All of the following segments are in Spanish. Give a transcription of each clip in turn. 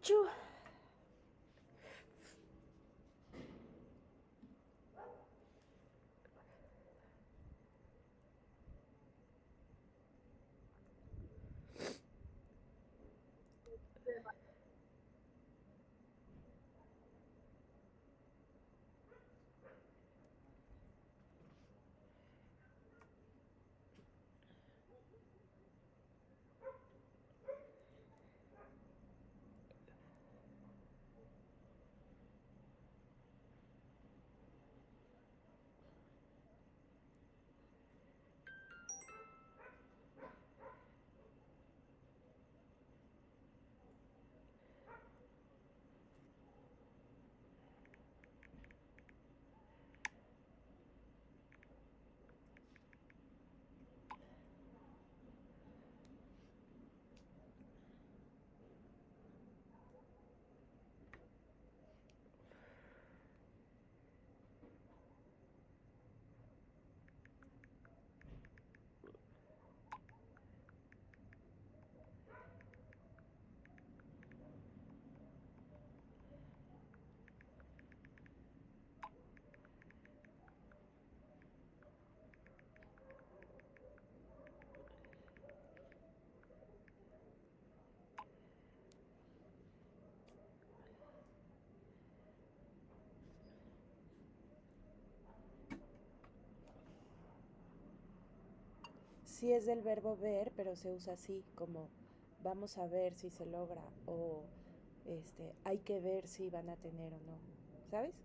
Chu. Sí es del verbo ver, pero se usa así, como vamos a ver si se logra o hay que ver si van a tener o no, ¿sabes?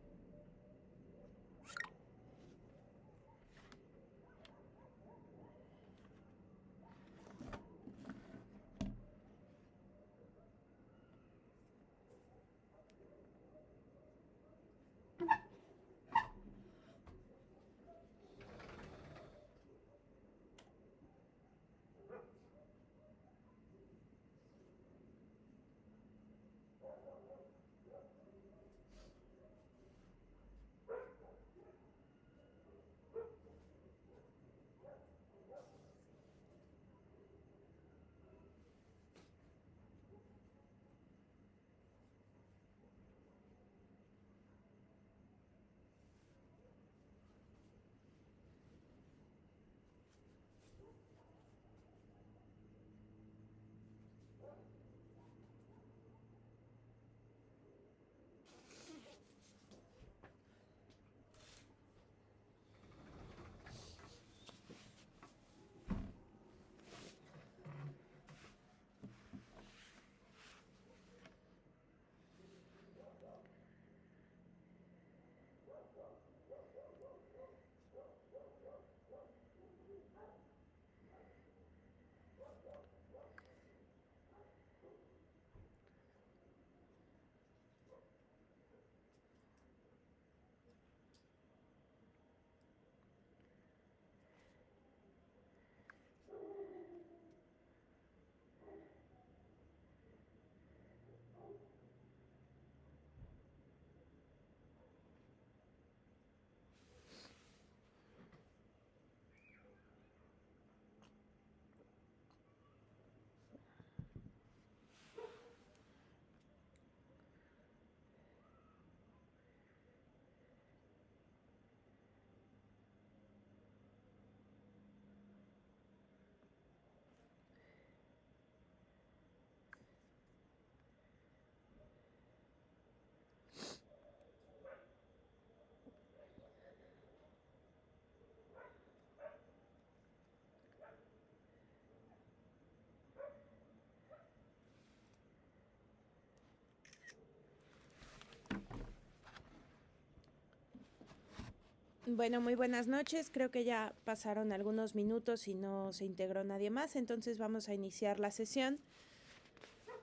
Bueno, muy buenas noches. Creo que ya pasaron algunos minutos y no se integró nadie más, entonces vamos a iniciar la sesión.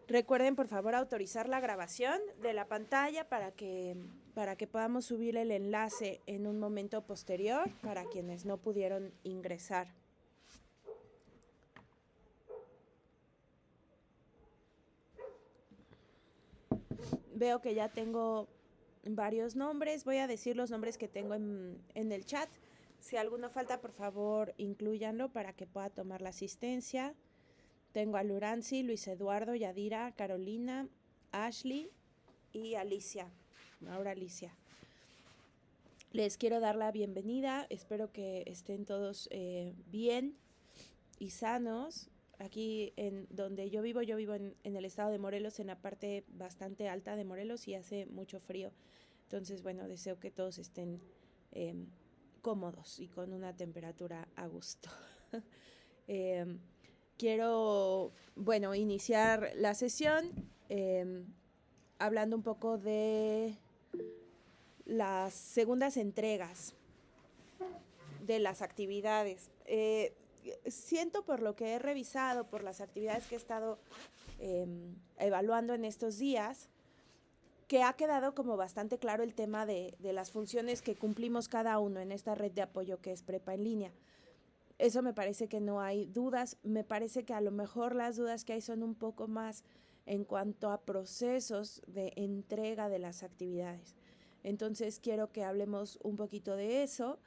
Recuerden, por favor, autorizar la grabación de la pantalla para que podamos subir el enlace en un momento posterior para quienes no pudieron ingresar. Veo que ya tengo varios nombres. Voy a decir los nombres que tengo en el chat. Si alguno falta, por favor, inclúyanlo para que pueda tomar la asistencia. Tengo a Luranzi, Luis Eduardo, Yadira, Carolina, Ashley y Alicia. Ahora Alicia. Les quiero dar la bienvenida. Espero que estén todos bien y sanos. Aquí en donde yo vivo en el estado de Morelos, en la parte bastante alta de Morelos y hace mucho frío. Entonces, bueno, deseo que todos estén cómodos y con una temperatura a gusto. Quiero, bueno, iniciar la sesión hablando un poco de las segundas entregas de las actividades. Siento por lo que he revisado, por las actividades que he estado evaluando en estos días, que ha quedado como bastante claro el tema de las funciones que cumplimos cada uno en esta red de apoyo que es Prepa en Línea. Eso me parece que no hay dudas. Me parece que a lo mejor las dudas que hay son un poco más en cuanto a procesos de entrega de las actividades. Entonces quiero que hablemos un poquito de eso,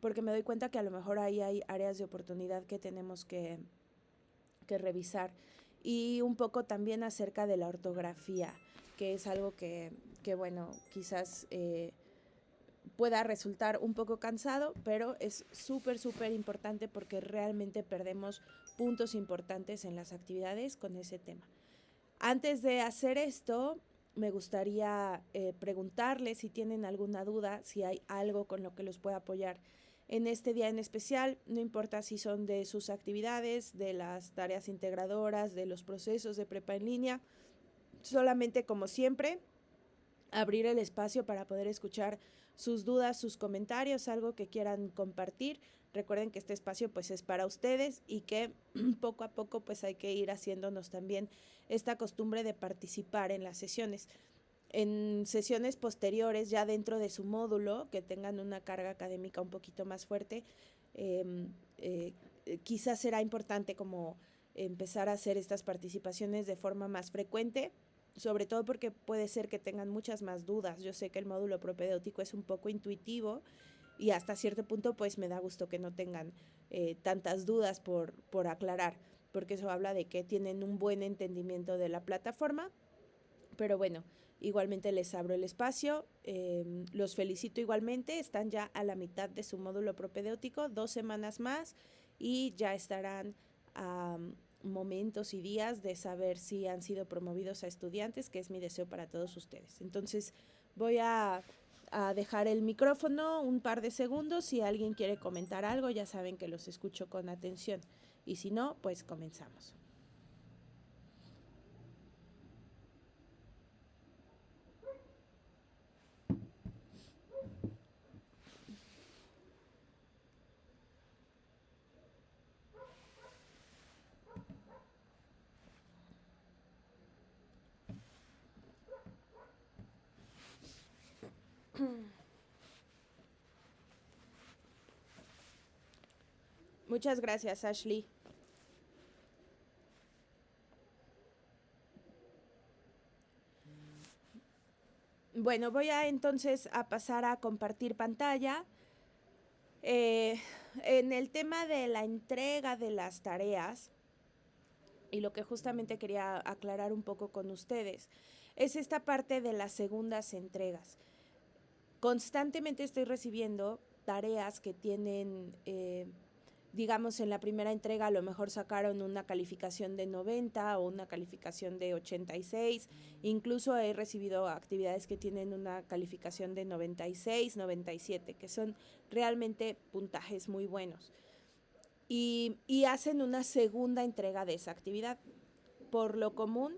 porque me doy cuenta que a lo mejor ahí hay áreas de oportunidad que tenemos que revisar. Y un poco también acerca de la ortografía, que es algo que bueno, quizás pueda resultar un poco cansado, pero es súper importante porque realmente perdemos puntos importantes en las actividades con ese tema. Antes de hacer esto, me gustaría preguntarles si tienen alguna duda, si hay algo con lo que los pueda apoyar en este día en especial. No importa si son de sus actividades, de las tareas integradoras, de los procesos de prepa en línea. Solamente, como siempre, abrir el espacio para poder escuchar sus dudas, sus comentarios, algo que quieran compartir. Recuerden que este espacio pues es para ustedes y que poco a poco pues hay que ir haciéndonos también esta costumbre de participar en las sesiones. En sesiones posteriores, ya dentro de su módulo, que tengan una carga académica un poquito más fuerte, quizás será importante como empezar a hacer estas participaciones de forma más frecuente, sobre todo porque puede ser que tengan muchas más dudas. Yo sé que el módulo propedéutico es un poco intuitivo y hasta cierto punto pues me da gusto que no tengan tantas dudas por aclarar, porque eso habla de que tienen un buen entendimiento de la plataforma. Pero bueno, igualmente les abro el espacio, los felicito igualmente, están ya a la mitad de su módulo propedéutico, 2 semanas más y ya estarán a momentos y días de saber si han sido promovidos a estudiantes, que es mi deseo para todos ustedes. Entonces voy a dejar el micrófono un par de segundos. Si alguien quiere comentar algo, ya saben que los escucho con atención y si no, pues comenzamos. Muchas gracias, Ashley. Bueno, voy a entonces a pasar a compartir pantalla. En el tema de la entrega de las tareas, y lo que justamente quería aclarar un poco con ustedes, es esta parte de las segundas entregas. Constantemente estoy recibiendo tareas que tienen, digamos, en la primera entrega a lo mejor sacaron una calificación de 90 o una calificación de 86. Incluso he recibido actividades que tienen una calificación de 96, 97, que son realmente puntajes muy buenos. Y hacen una segunda entrega de esa actividad. Por lo común,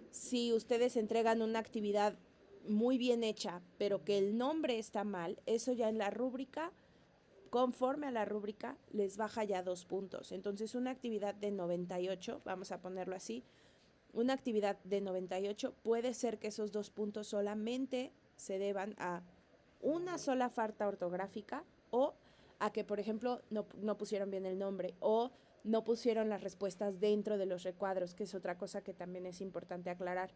si ustedes entregan una actividad muy bien hecha, pero que el nombre está mal, eso ya en la rúbrica, conforme a la rúbrica, les baja ya 2 puntos. Entonces, una actividad de 98, vamos a ponerlo así, una actividad de 98 puede ser que esos 2 puntos solamente se deban a una sola falta ortográfica o a que, por ejemplo, no pusieron bien el nombre o no pusieron las respuestas dentro de los recuadros, que es otra cosa que también es importante aclarar.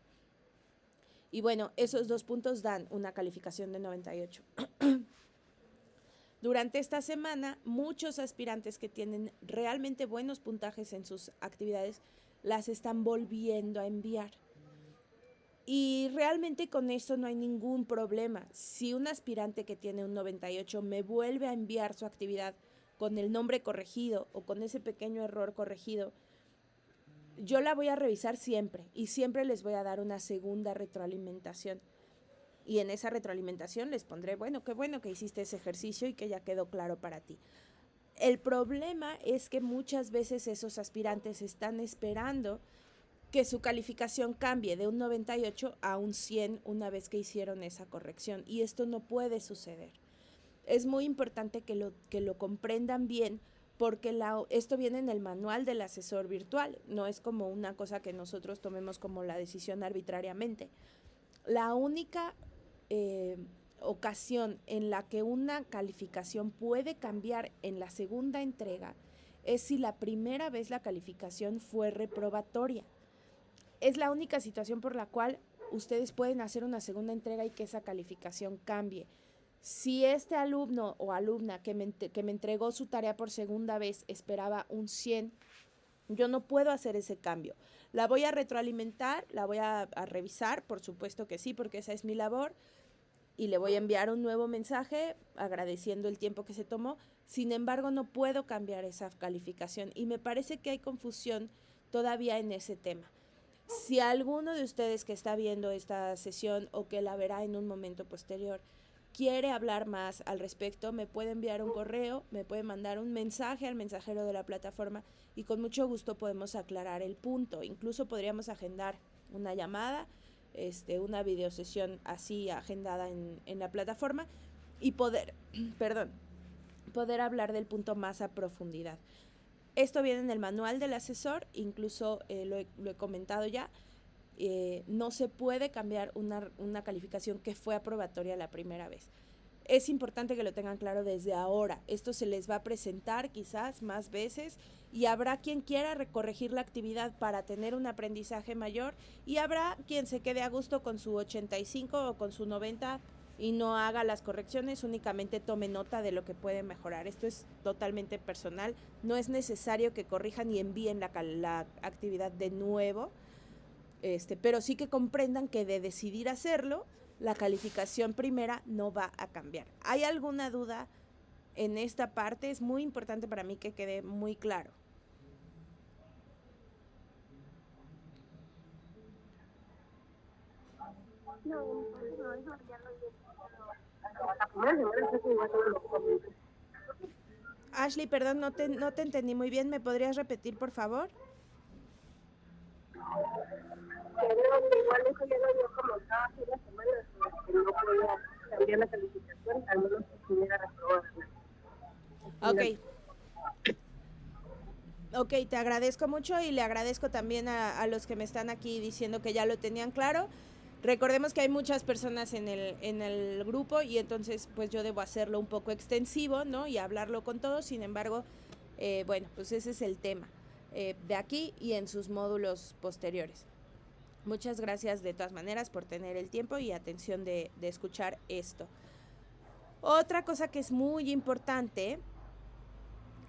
Y bueno, esos 2 puntos dan una calificación de 98. Durante esta semana, muchos aspirantes que tienen realmente buenos puntajes en sus actividades las están volviendo a enviar. Y realmente con esto no hay ningún problema. Si un aspirante que tiene un 98 me vuelve a enviar su actividad con el nombre corregido o con ese pequeño error corregido, yo la voy a revisar siempre y siempre les voy a dar una segunda retroalimentación. Y en esa retroalimentación les pondré, bueno, qué bueno que hiciste ese ejercicio y que ya quedó claro para ti. El problema es que muchas veces esos aspirantes están esperando que su calificación cambie de un 98 a un 100 una vez que hicieron esa corrección. Y esto no puede suceder. Es muy importante que lo comprendan bien, porque esto viene en el manual del asesor virtual. No es como una cosa que nosotros tomemos como la decisión arbitrariamente. La única ocasión en la que una calificación puede cambiar en la segunda entrega es si la primera vez la calificación fue reprobatoria. Es la única situación por la cual ustedes pueden hacer una segunda entrega y que esa calificación cambie. Si este alumno o alumna que me entregó su tarea por segunda vez esperaba un 100, yo no puedo hacer ese cambio. La voy a retroalimentar, la voy a revisar, por supuesto que sí, porque esa es mi labor, y le voy a enviar un nuevo mensaje agradeciendo el tiempo que se tomó. Sin embargo, no puedo cambiar esa calificación y me parece que hay confusión todavía en ese tema. Si alguno de ustedes que está viendo esta sesión o que la verá en un momento posterior quiere hablar más al respecto, me puede enviar un correo, me puede mandar un mensaje al mensajero de la plataforma y con mucho gusto podemos aclarar el punto. Incluso podríamos agendar una llamada, una videosesión así agendada en la plataforma y poder hablar del punto más a profundidad. Esto viene en el manual del asesor, incluso lo he comentado ya. No se puede cambiar una calificación que fue aprobatoria la primera vez. Es importante que lo tengan claro desde ahora. Esto se les va a presentar quizás más veces y habrá quien quiera recorregir la actividad para tener un aprendizaje mayor y habrá quien se quede a gusto con su 85 o con su 90 y no haga las correcciones, únicamente tome nota de lo que puede mejorar. Esto es totalmente personal. No es necesario que corrijan y envíen la actividad de nuevo. Pero sí que comprendan que de decidir hacerlo, la calificación primera no va a cambiar. ¿Hay alguna duda en esta parte? Es muy importante para mí que quede muy claro. No, eso ya lo Ashley, perdón, no te entendí muy bien. ¿Me podrías repetir, por favor? igual eso ya lo había comentado hace unas semanas, que no podía cambiar la calificación, al menos que estuviera reprobada. Ok, te agradezco mucho y le agradezco también a los que me están aquí diciendo que ya lo tenían claro. Recordemos que hay muchas personas en el grupo y entonces pues yo debo hacerlo un poco extensivo, ¿no? Y hablarlo con todos. Sin embargo, bueno, pues ese es el tema de aquí y en sus módulos posteriores. Muchas gracias de todas maneras por tener el tiempo y atención de escuchar esto. Otra cosa que es muy importante,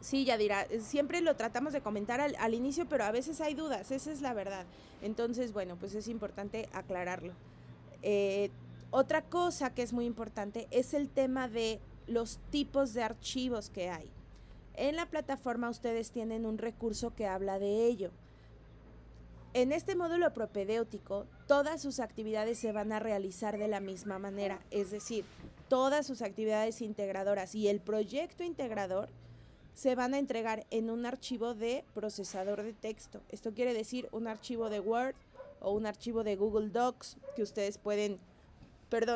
sí, Yadira, siempre lo tratamos de comentar al inicio, pero a veces hay dudas, esa es la verdad. Entonces, bueno, pues es importante aclararlo. Otra cosa que es muy importante es el tema de los tipos de archivos que hay. En la plataforma ustedes tienen un recurso que habla de ello. En este módulo propedéutico, todas sus actividades se van a realizar de la misma manera, es decir, todas sus actividades integradoras y el proyecto integrador se van a entregar en un archivo de procesador de texto. Esto quiere decir un archivo de Word o un archivo de Google Docs que ustedes pueden,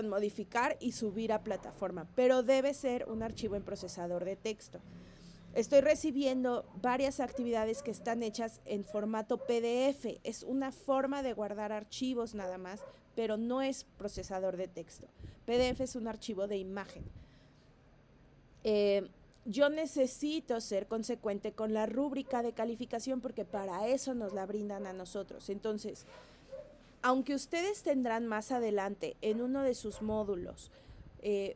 modificar y subir a plataforma, pero debe ser un archivo en procesador de texto. Estoy recibiendo varias actividades que están hechas en formato PDF. Es una forma de guardar archivos nada más, pero no es procesador de texto. PDF es un archivo de imagen. Yo necesito ser consecuente con la rúbrica de calificación porque para eso nos la brindan a nosotros. Entonces, aunque ustedes tendrán más adelante en uno de sus módulos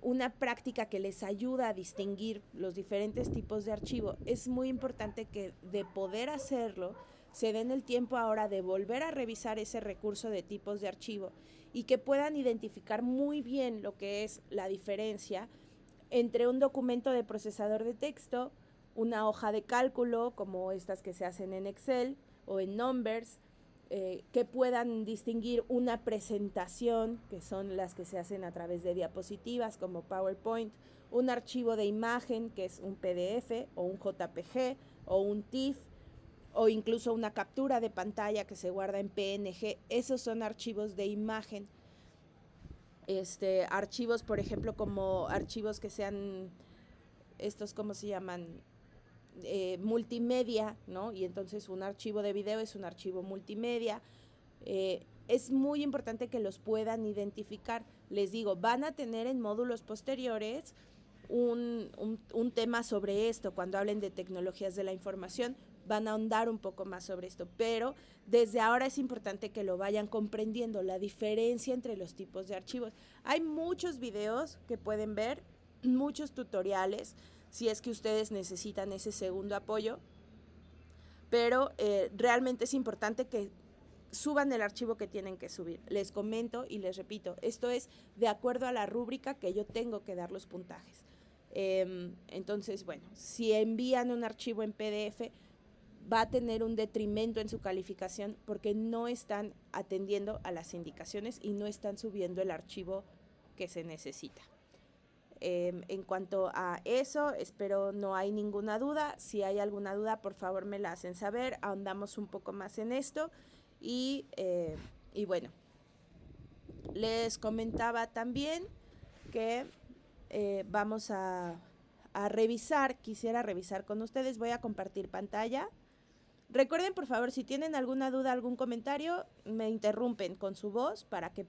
una práctica que les ayuda a distinguir los diferentes tipos de archivo, es muy importante que de poder hacerlo, se den el tiempo ahora de volver a revisar ese recurso de tipos de archivo y que puedan identificar muy bien lo que es la diferencia entre un documento de procesador de texto, una hoja de cálculo como estas que se hacen en Excel o en Numbers, que puedan distinguir una presentación, que son las que se hacen a través de diapositivas como PowerPoint, un archivo de imagen que es un PDF o un JPG o un TIFF o incluso una captura de pantalla que se guarda en PNG. Esos son archivos de imagen. Archivos, por ejemplo, como archivos que sean estos, ¿cómo se llaman? Multimedia, ¿no? Y entonces un archivo de video es un archivo multimedia. Es muy importante que los puedan identificar. Les digo, van a tener en módulos posteriores un tema sobre esto. Cuando hablen de tecnologías de la información, van a ahondar un poco más sobre esto, pero desde ahora es importante que lo vayan comprendiendo, la diferencia entre los tipos de archivos. Hay muchos videos que pueden ver, muchos tutoriales, si es que ustedes necesitan ese segundo apoyo, pero realmente es importante que suban el archivo que tienen que subir. Les comento y les repito, esto es de acuerdo a la rúbrica que yo tengo que dar los puntajes. Entonces, bueno, si envían un archivo en PDF, va a tener un detrimento en su calificación porque no están atendiendo a las indicaciones y no están subiendo el archivo que se necesita. En cuanto a eso, espero no hay ninguna duda. Si hay alguna duda, por favor me la hacen saber. Ahondamos un poco más en esto. Y bueno, les comentaba también que vamos a revisar, quisiera revisar con ustedes. Voy a compartir pantalla. Recuerden, por favor, si tienen alguna duda, algún comentario, me interrumpen con su voz para que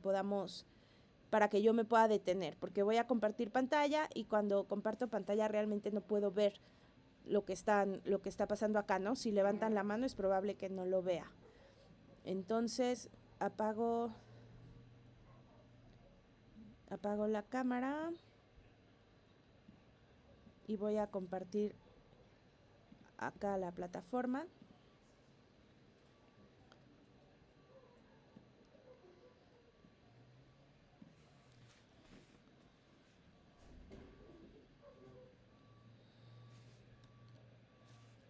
yo me pueda detener, porque voy a compartir pantalla y cuando comparto pantalla realmente no puedo ver lo que está pasando acá, ¿no? Si levantan la mano es probable que no lo vea. Entonces, apago la cámara y voy a compartir acá la plataforma.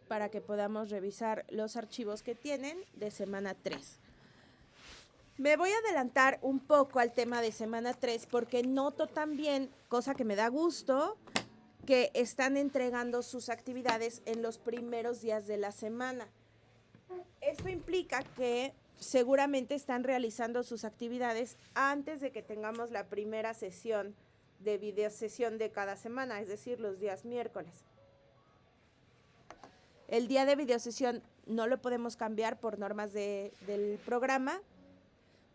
Para que podamos revisar los archivos que tienen de semana 3. Me voy a adelantar un poco al tema de semana 3 porque noto también, cosa que me da gusto, que están entregando sus actividades en los primeros días de la semana. Esto implica que seguramente están realizando sus actividades antes de que tengamos la primera sesión de videosesión de cada semana, es decir, los días miércoles. El día de videosesión no lo podemos cambiar por normas del programa,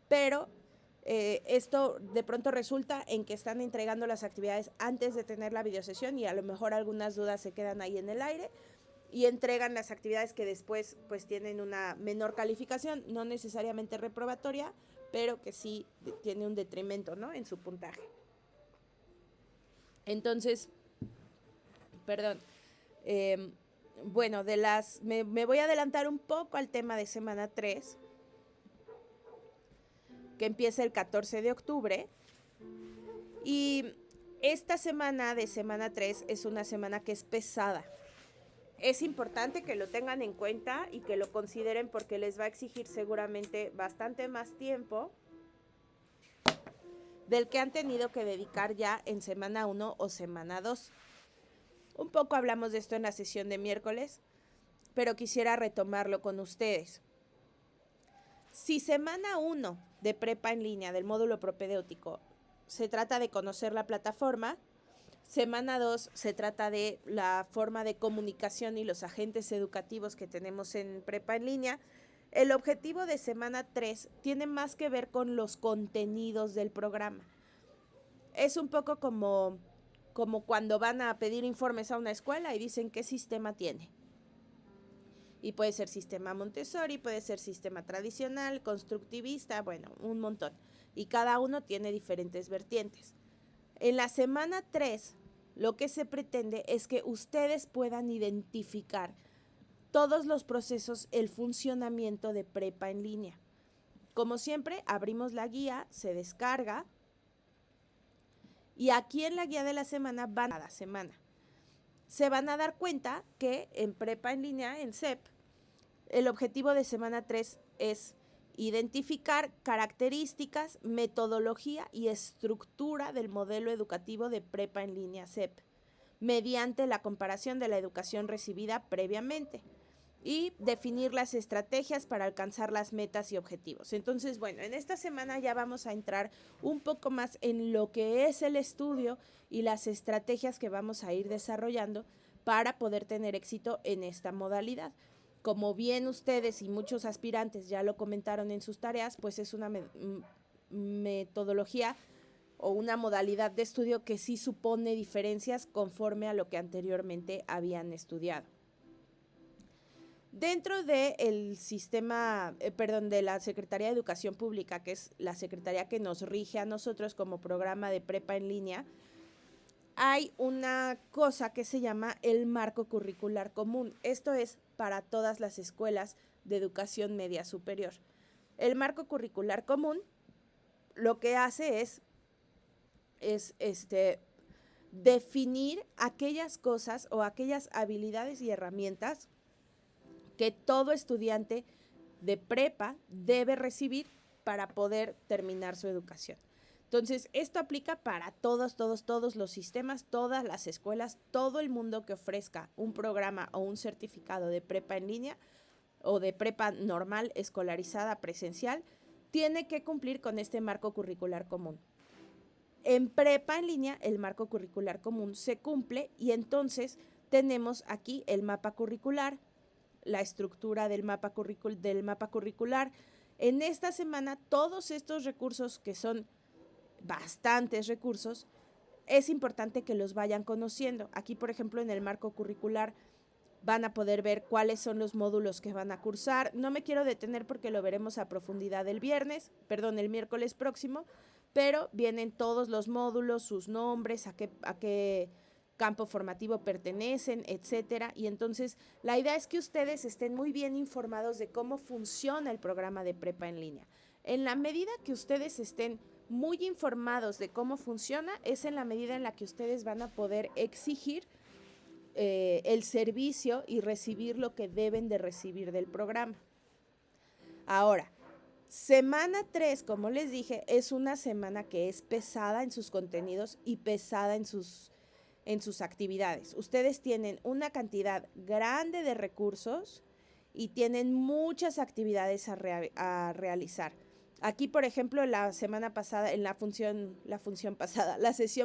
pero esto de pronto resulta en que están entregando las actividades antes de tener la videosesión y a lo mejor algunas dudas se quedan ahí en el aire y entregan las actividades que después pues tienen una menor calificación, no necesariamente reprobatoria, pero que sí tiene un detrimento, ¿no?, en su puntaje. Entonces, perdón, bueno, me voy a adelantar un poco al tema de semana 3, que empieza el 14 de octubre. Y esta semana de semana 3 es una semana que es pesada. Es importante que lo tengan en cuenta y que lo consideren porque les va a exigir seguramente bastante más tiempo del que han tenido que dedicar ya en semana 1 o semana 2. Un poco hablamos de esto en la sesión de miércoles, pero quisiera retomarlo con ustedes. Si semana 1 de prepa en línea del módulo propedéutico se trata de conocer la plataforma, semana 2 se trata de la forma de comunicación y los agentes educativos que tenemos en prepa en línea, el objetivo de semana 3 tiene más que ver con los contenidos del programa. Es un poco como cuando van a pedir informes a una escuela y dicen qué sistema tiene. Y puede ser sistema Montessori, puede ser sistema tradicional, constructivista, bueno, un montón. Y cada uno tiene diferentes vertientes. En la semana 3, lo que se pretende es que ustedes puedan identificar todos los procesos, el funcionamiento de prepa en línea. Como siempre, abrimos la guía, se descarga y aquí en la guía de la semana van cada semana. Se van a dar cuenta que en Prepa en Línea, en CEP, el objetivo de semana 3 es identificar características, metodología y estructura del modelo educativo de Prepa en Línea CEP, mediante la comparación de la educación recibida previamente y definir las estrategias para alcanzar las metas y objetivos. Entonces, bueno, en esta semana ya vamos a entrar un poco más en lo que es el estudio y las estrategias que vamos a ir desarrollando para poder tener éxito en esta modalidad. Como bien ustedes y muchos aspirantes ya lo comentaron en sus tareas, pues es una metodología o una modalidad de estudio que sí supone diferencias conforme a lo que anteriormente habían estudiado. Dentro del sistema, de la Secretaría de Educación Pública, que es la secretaría que nos rige a nosotros como programa de prepa en línea, hay una cosa que se llama el marco curricular común. Esto es para todas las escuelas de educación media superior. El marco curricular común lo que hace es definir aquellas cosas o aquellas habilidades y herramientas que todo estudiante de prepa debe recibir para poder terminar su educación. Entonces, esto aplica para todos los sistemas, todas las escuelas, todo el mundo que ofrezca un programa o un certificado de prepa en línea o de prepa normal, escolarizada, presencial, tiene que cumplir con este marco curricular común. En prepa en línea, el marco curricular común se cumple y entonces tenemos aquí el mapa curricular, la estructura del mapa curricular. En esta semana, todos estos recursos, que son bastantes recursos, es importante que los vayan conociendo. Aquí, por ejemplo, en el marco curricular van a poder ver cuáles son los módulos que van a cursar. No me quiero detener porque lo veremos a profundidad el miércoles próximo, pero vienen todos los módulos, sus nombres, a qué campo formativo pertenecen, etcétera. Y entonces la idea es que ustedes estén muy bien informados de cómo funciona el programa de prepa en línea. En la medida que ustedes estén muy informados de cómo funciona, es en la medida en la que ustedes van a poder exigir el servicio y recibir lo que deben de recibir del programa. Ahora, semana 3, como les dije, es una semana que es pesada en sus contenidos y pesada en sus actividades. Ustedes tienen una cantidad grande de recursos y tienen muchas actividades a realizar. Aquí, por ejemplo, la sesión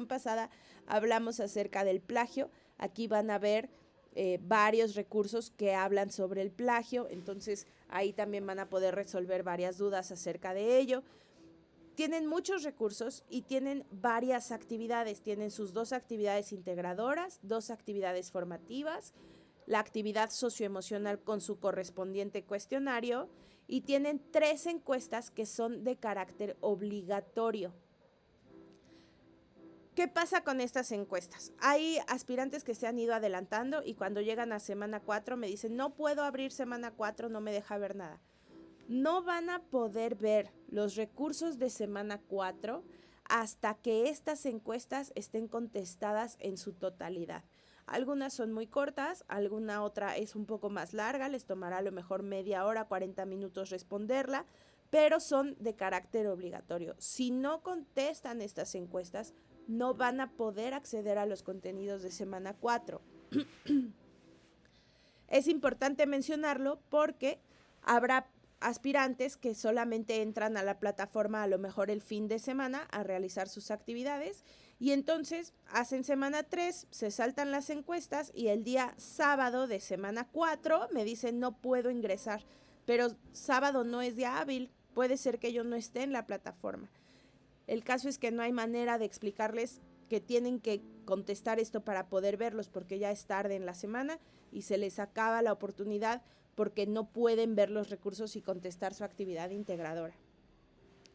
pasada hablamos acerca del plagio. Aquí van a ver varios recursos que hablan sobre el plagio, entonces ahí también van a poder resolver varias dudas acerca de ello. Tienen muchos recursos y tienen varias actividades. Tienen sus 2 actividades integradoras, 2 actividades formativas, la actividad socioemocional con su correspondiente cuestionario y tienen 3 encuestas que son de carácter obligatorio. ¿Qué pasa con estas encuestas? Hay aspirantes que se han ido adelantando y cuando llegan a semana 4 me dicen, no puedo abrir semana 4, no me deja ver nada. No van a poder ver los recursos de semana 4 hasta que estas encuestas estén contestadas en su totalidad. Algunas son muy cortas, alguna otra es un poco más larga, les tomará a lo mejor media hora, 40 minutos responderla, pero son de carácter obligatorio. Si no contestan estas encuestas, no van a poder acceder a los contenidos de semana 4. Es importante mencionarlo porque habrá aspirantes que solamente entran a la plataforma a lo mejor el fin de semana a realizar sus actividades y entonces hacen semana 3, se saltan las encuestas y el día sábado de semana 4 me dicen no puedo ingresar, pero sábado no es día hábil, puede ser que yo no esté en la plataforma. El caso es que no hay manera de explicarles que tienen que contestar esto para poder verlos porque ya es tarde en la semana y se les acaba la oportunidad porque no pueden ver los recursos y contestar su actividad integradora,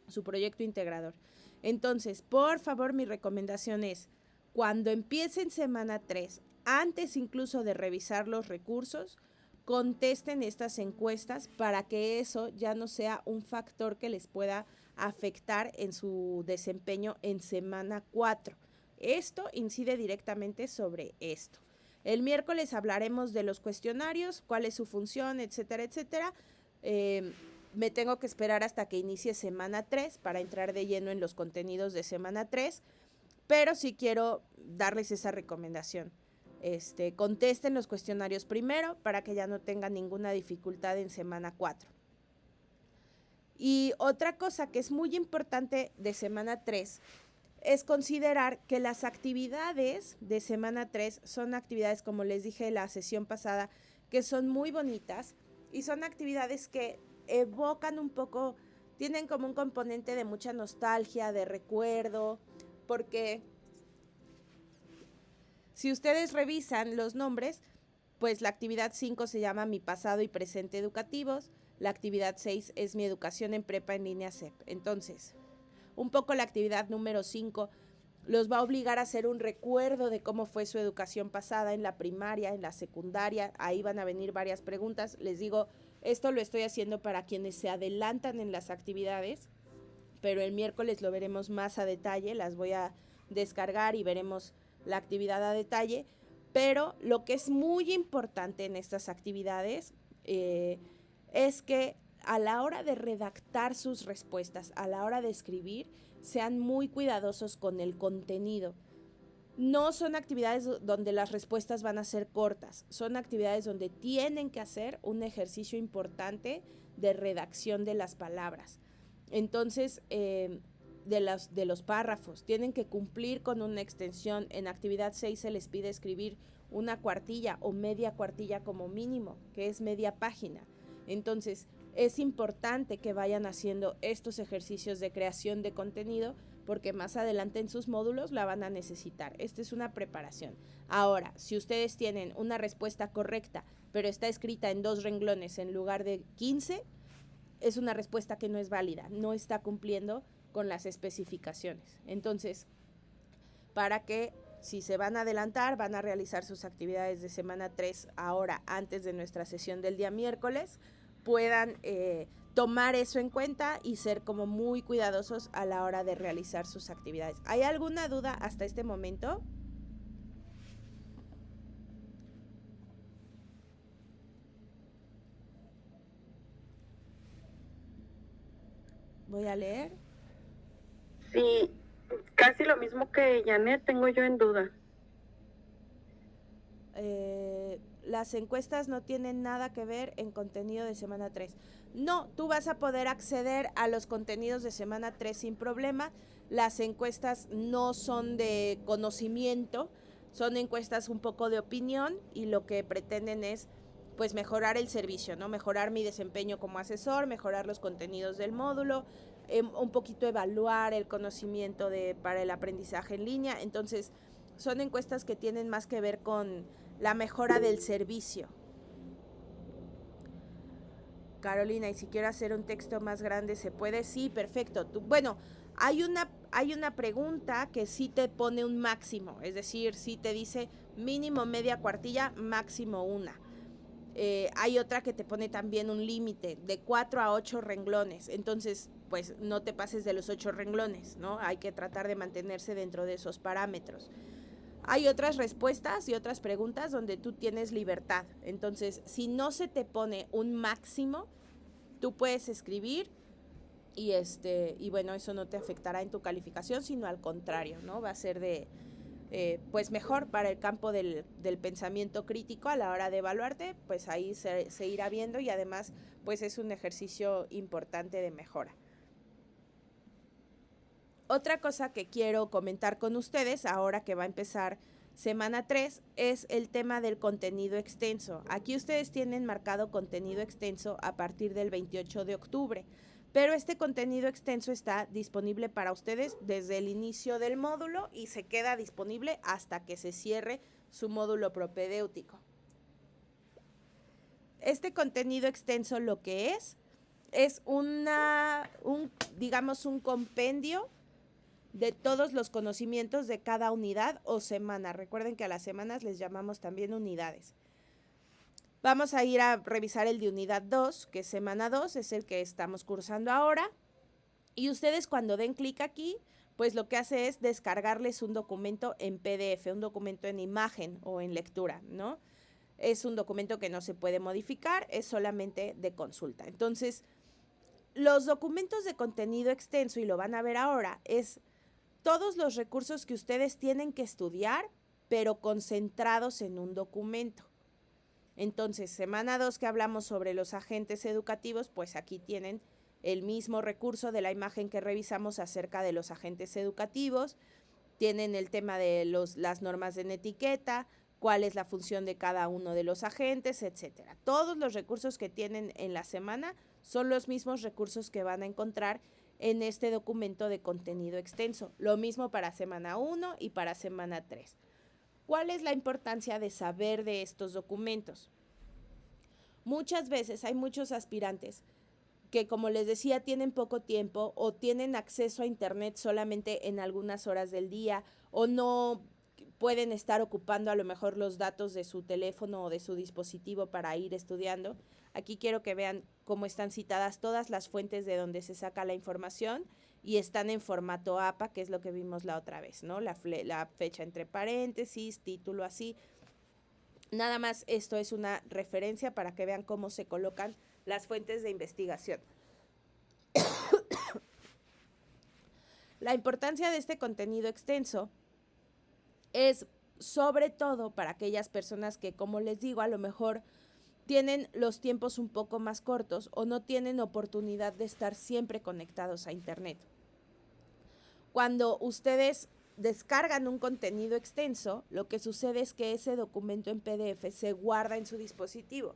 su proyecto integrador. Entonces, por favor, mi recomendación es, cuando empiecen semana 3, antes incluso de revisar los recursos, contesten estas encuestas para que eso ya no sea un factor que les pueda afectar en su desempeño en semana 4. Esto incide directamente sobre esto. El miércoles hablaremos de los cuestionarios, cuál es su función, etcétera, etcétera. Me tengo que esperar hasta que inicie semana 3 para entrar de lleno en los contenidos de semana 3, pero sí quiero darles esa recomendación. Contesten los cuestionarios primero para que ya no tengan ninguna dificultad en semana 4. Y otra cosa que es muy importante de semana 3 es considerar que las actividades de semana 3 son actividades, como les dije la sesión pasada, que son muy bonitas y son actividades que evocan un poco, tienen como un componente de mucha nostalgia, de recuerdo, porque si ustedes revisan los nombres, pues la actividad 5 se llama Mi pasado y presente educativos, la actividad 6 es Mi educación en prepa en línea CEP. Entonces, un poco la actividad número 5 los va a obligar a hacer un recuerdo de cómo fue su educación pasada en la primaria, en la secundaria. Ahí van a venir varias preguntas. Les digo, esto lo estoy haciendo para quienes se adelantan en las actividades, pero el miércoles lo veremos más a detalle. Las voy a descargar y veremos la actividad a detalle. Pero lo que es muy importante en estas actividades es que a la hora de redactar sus respuestas, a la hora de escribir, sean muy cuidadosos con el contenido. No son actividades donde las respuestas van a ser cortas, son actividades donde tienen que hacer un ejercicio importante de redacción de las palabras. Entonces, de los párrafos, tienen que cumplir con una extensión. En actividad 6 se les pide escribir una cuartilla o media cuartilla como mínimo, que es media página. Entonces, es importante que vayan haciendo estos ejercicios de creación de contenido porque más adelante en sus módulos la van a necesitar. Esta es una preparación. Ahora, si ustedes tienen una respuesta correcta, pero está escrita en 2 renglones en lugar de 15, es una respuesta que no es válida, no está cumpliendo con las especificaciones. Entonces, para que si se van a adelantar, van a realizar sus actividades de semana 3 ahora antes de nuestra sesión del día miércoles, puedan tomar eso en cuenta y ser como muy cuidadosos a la hora de realizar sus actividades. ¿Hay alguna duda hasta este momento? Voy a leer. Sí, casi lo mismo que Janet, tengo yo en duda. Las encuestas no tienen nada que ver en contenido de semana 3. No, tú vas a poder acceder a los contenidos de semana 3 sin problema. Las encuestas no son de conocimiento, son encuestas un poco de opinión y lo que pretenden es pues mejorar el servicio, ¿no? Mejorar mi desempeño como asesor, mejorar los contenidos del módulo, un poquito evaluar el conocimiento para el aprendizaje en línea. Entonces, son encuestas que tienen más que ver con la mejora del servicio. Carolina, ¿y si quiero hacer un texto más grande se puede? Sí, perfecto. Bueno, hay una pregunta que sí te pone un máximo, es decir, sí te dice mínimo media cuartilla, máximo una. Hay otra que te pone también un límite de 4 a 8 renglones. Entonces, pues no te pases de los 8 renglones, ¿no? Hay que tratar de mantenerse dentro de esos parámetros. Hay otras respuestas y otras preguntas donde tú tienes libertad. Entonces, si no se te pone un máximo, tú puedes escribir y bueno, eso no te afectará en tu calificación, sino al contrario, ¿no? Va a ser pues mejor para el campo del pensamiento crítico a la hora de evaluarte, pues ahí se irá viendo y además pues es un ejercicio importante de mejora. Otra cosa que quiero comentar con ustedes ahora que va a empezar semana 3 es el tema del contenido extenso. Aquí ustedes tienen marcado contenido extenso a partir del 28 de octubre, pero este contenido extenso está disponible para ustedes desde el inicio del módulo y se queda disponible hasta que se cierre su módulo propedéutico. Este contenido extenso lo que es digamos un compendio de todos los conocimientos de cada unidad o semana. Recuerden que a las semanas les llamamos también unidades. Vamos a ir a revisar el de unidad 2, que es semana 2, es el que estamos cursando ahora. Y ustedes cuando den clic aquí, pues lo que hace es descargarles un documento en PDF, un documento en imagen o en lectura, ¿no? Es un documento que no se puede modificar, es solamente de consulta. Entonces, los documentos de contenido extenso, y lo van a ver ahora, es todos los recursos que ustedes tienen que estudiar, pero concentrados en un documento. Entonces, semana 2 que hablamos sobre los agentes educativos, pues aquí tienen el mismo recurso de la imagen que revisamos acerca de los agentes educativos. Tienen el tema de las normas en etiqueta, cuál es la función de cada uno de los agentes, etcétera. Todos los recursos que tienen en la semana son los mismos recursos que van a encontrar en este documento de contenido extenso. Lo mismo para semana 1 y para semana 3. ¿Cuál es la importancia de saber de estos documentos? Muchas veces hay muchos aspirantes que, como les decía, tienen poco tiempo o tienen acceso a internet solamente en algunas horas del día o no pueden estar ocupando a lo mejor los datos de su teléfono o de su dispositivo para ir estudiando. Aquí quiero que vean cómo están citadas todas las fuentes de donde se saca la información y están en formato APA, que es lo que vimos la otra vez, ¿no? La fecha entre paréntesis, título así. Nada más esto es una referencia para que vean cómo se colocan las fuentes de investigación. La importancia de este contenido extenso es sobre todo para aquellas personas que, como les digo, a lo mejor tienen los tiempos un poco más cortos o no tienen oportunidad de estar siempre conectados a internet. Cuando ustedes descargan un contenido extenso, lo que sucede es que ese documento en PDF se guarda en su dispositivo.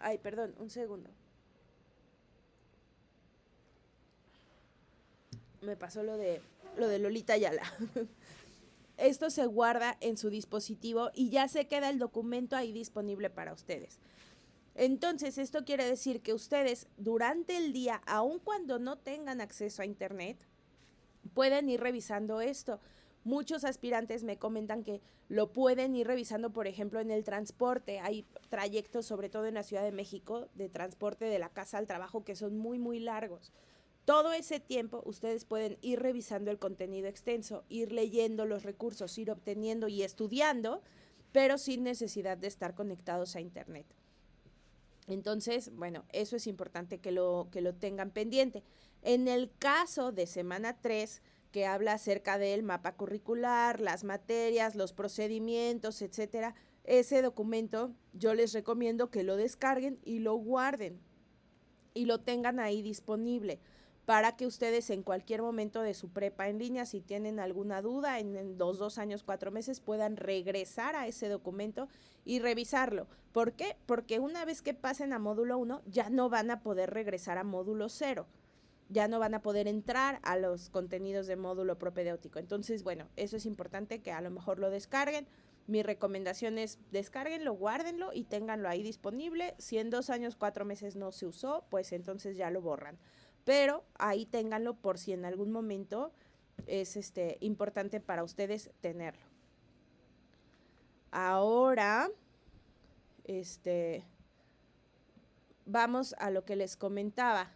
Ay, perdón, un segundo. Me pasó lo de Lolita Ayala. Esto se guarda en su dispositivo y ya se queda el documento ahí disponible para ustedes. Entonces, esto quiere decir que ustedes durante el día, aun cuando no tengan acceso a internet, pueden ir revisando esto. Muchos aspirantes me comentan que lo pueden ir revisando, por ejemplo, en el transporte. Hay trayectos, sobre todo en la Ciudad de México, de transporte de la casa al trabajo que son muy, muy largos. Todo ese tiempo ustedes pueden ir revisando el contenido extenso, ir leyendo los recursos, ir obteniendo y estudiando, pero sin necesidad de estar conectados a internet. Entonces, bueno, eso es importante que lo tengan pendiente. En el caso de semana 3, que habla acerca del mapa curricular, las materias, los procedimientos, etcétera, ese documento yo les recomiendo que lo descarguen y lo guarden y lo tengan ahí disponible para que ustedes en cualquier momento de su prepa en línea, si tienen alguna duda, en los 2 años, 4 meses, puedan regresar a ese documento y revisarlo. ¿Por qué? Porque una vez que pasen a módulo 1, ya no van a poder regresar a módulo 0. Ya no van a poder entrar a los contenidos de módulo propedéutico. Entonces, bueno, eso es importante que a lo mejor lo descarguen. Mi recomendación es descárguenlo, guárdenlo y ténganlo ahí disponible. Si en 2 años, 4 meses no se usó, pues entonces ya lo borran. Pero ahí ténganlo por si en algún momento es importante para ustedes tenerlo. Ahora, vamos a lo que les comentaba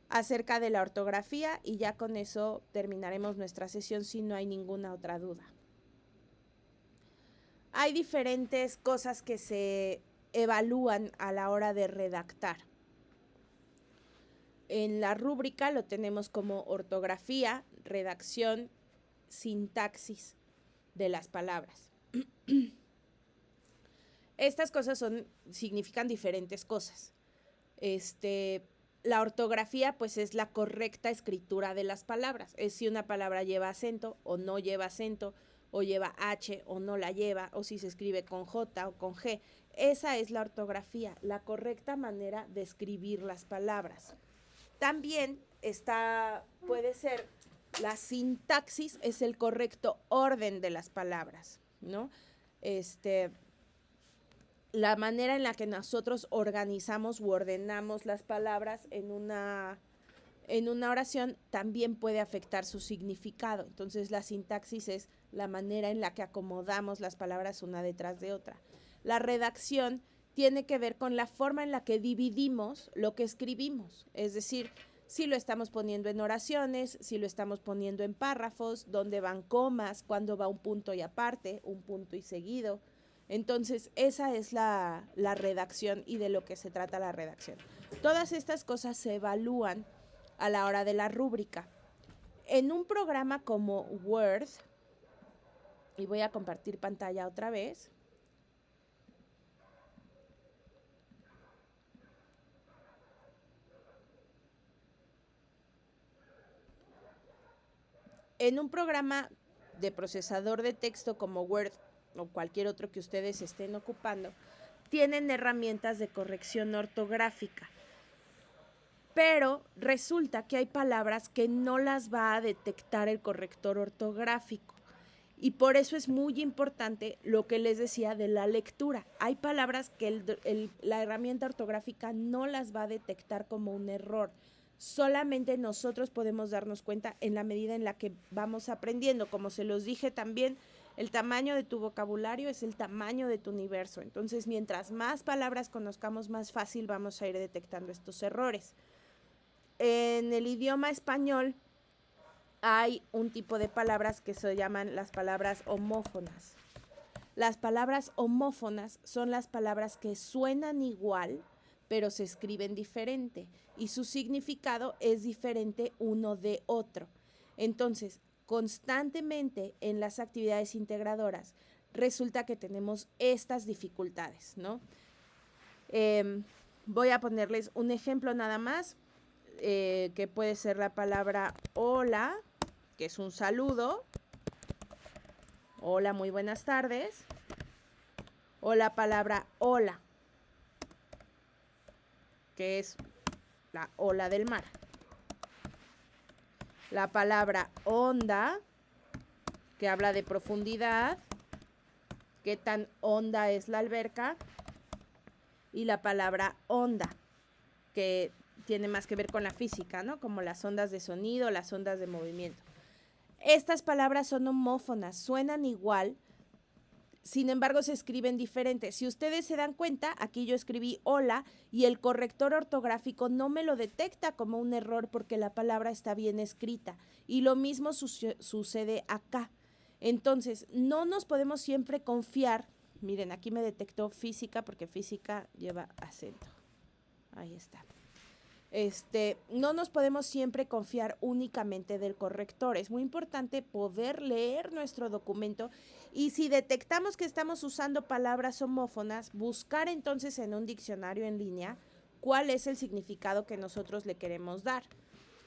acerca de la ortografía y ya con eso terminaremos nuestra sesión si no hay ninguna otra duda. Hay diferentes cosas que se evalúan a la hora de redactar. En la rúbrica lo tenemos como ortografía, redacción, sintaxis de las palabras. Estas cosas significan diferentes cosas. La ortografía pues es la correcta escritura de las palabras. Es si una palabra lleva acento o no lleva acento, o lleva H o no la lleva, o si se escribe con J o con G. Esa es la ortografía, la correcta manera de escribir las palabras. También puede ser la sintaxis, es el correcto orden de las palabras, ¿no? La manera en la que nosotros organizamos u ordenamos las palabras en una oración también puede afectar su significado. Entonces, la sintaxis es la manera en la que acomodamos las palabras una detrás de otra. La redacción tiene que ver con la forma en la que dividimos lo que escribimos, es decir, si lo estamos poniendo en oraciones, si lo estamos poniendo en párrafos, dónde van comas, cuándo va un punto y aparte, un punto y seguido. Entonces, esa es la redacción y de lo que se trata la redacción. Todas estas cosas se evalúan a la hora de la rúbrica. En un programa como Word, y voy a compartir pantalla otra vez, en un programa de procesador de texto como Word o cualquier otro que ustedes estén ocupando, tienen herramientas de corrección ortográfica. Pero resulta que hay palabras que no las va a detectar el corrector ortográfico. Y por eso es muy importante lo que les decía de la lectura. Hay palabras que la herramienta ortográfica no las va a detectar como un error. Solamente nosotros podemos darnos cuenta en la medida en la que vamos aprendiendo. Como se los dije también, el tamaño de tu vocabulario es el tamaño de tu universo. Entonces, mientras más palabras conozcamos, más fácil vamos a ir detectando estos errores. En el idioma español hay un tipo de palabras que se llaman las palabras homófonas. Las palabras homófonas son las palabras que suenan igual, pero se escriben diferente y su significado es diferente uno de otro. Entonces, constantemente en las actividades integradoras resulta que tenemos estas dificultades, ¿no? Voy a ponerles un ejemplo nada más, que puede ser la palabra hola, que es un saludo. Hola, muy buenas tardes. O la palabra ola, que es la ola del mar. La palabra honda, que habla de profundidad, qué tan honda es la alberca. Y la palabra onda, que tiene más que ver con la física, ¿no? Como las ondas de sonido, las ondas de movimiento. Estas palabras son homófonas, suenan igual, sin embargo se escriben diferente. Si ustedes se dan cuenta, aquí yo escribí hola y el corrector ortográfico no me lo detecta como un error porque la palabra está bien escrita. Y lo mismo sucede acá. Entonces, no nos podemos siempre confiar. Miren, aquí me detectó física porque física lleva acento. Ahí está. No nos podemos siempre confiar únicamente del corrector. Es muy importante poder leer nuestro documento y si detectamos que estamos usando palabras homófonas, buscar entonces en un diccionario en línea cuál es el significado que nosotros le queremos dar.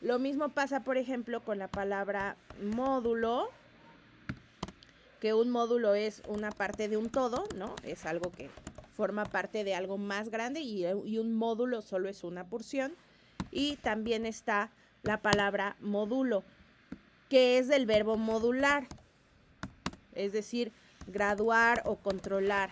Lo mismo pasa, por ejemplo, con la palabra módulo, que un módulo es una parte de un todo, ¿no? Es algo que forma parte de algo más grande y un módulo solo es una porción. Y también está la palabra módulo, que es del verbo modular, es decir, graduar o controlar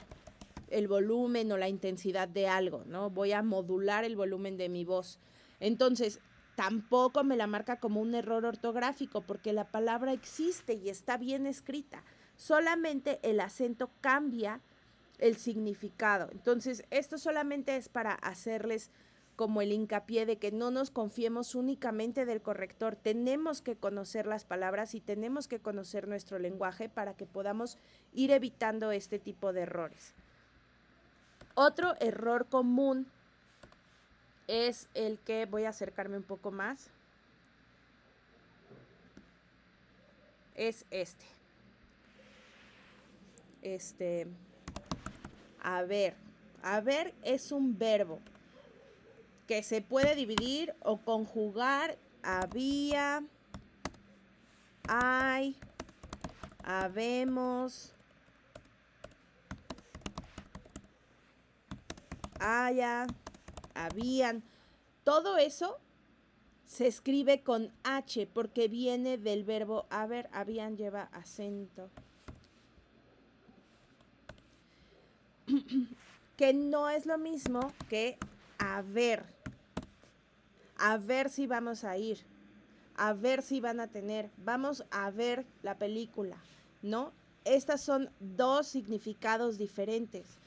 el volumen o la intensidad de algo, ¿no? Voy a modular el volumen de mi voz. Entonces, tampoco me la marca como un error ortográfico porque la palabra existe y está bien escrita. Solamente el acento cambia el significado. Entonces, esto solamente es para hacerles como el hincapié de que no nos confiemos únicamente del corrector. Tenemos que conocer las palabras y tenemos que conocer nuestro lenguaje para que podamos ir evitando este tipo de errores. Otro error común es el que, voy a acercarme un poco más, es este. Haber es un verbo que se puede dividir o conjugar. Había, hay, habemos, haya, habían. Todo eso se escribe con H porque viene del verbo haber. Habían lleva acento. Que no es lo mismo que haber. A ver si vamos a ir. A ver si van a tener. Vamos a ver la película. ¿no? Estas son dos significados diferentes.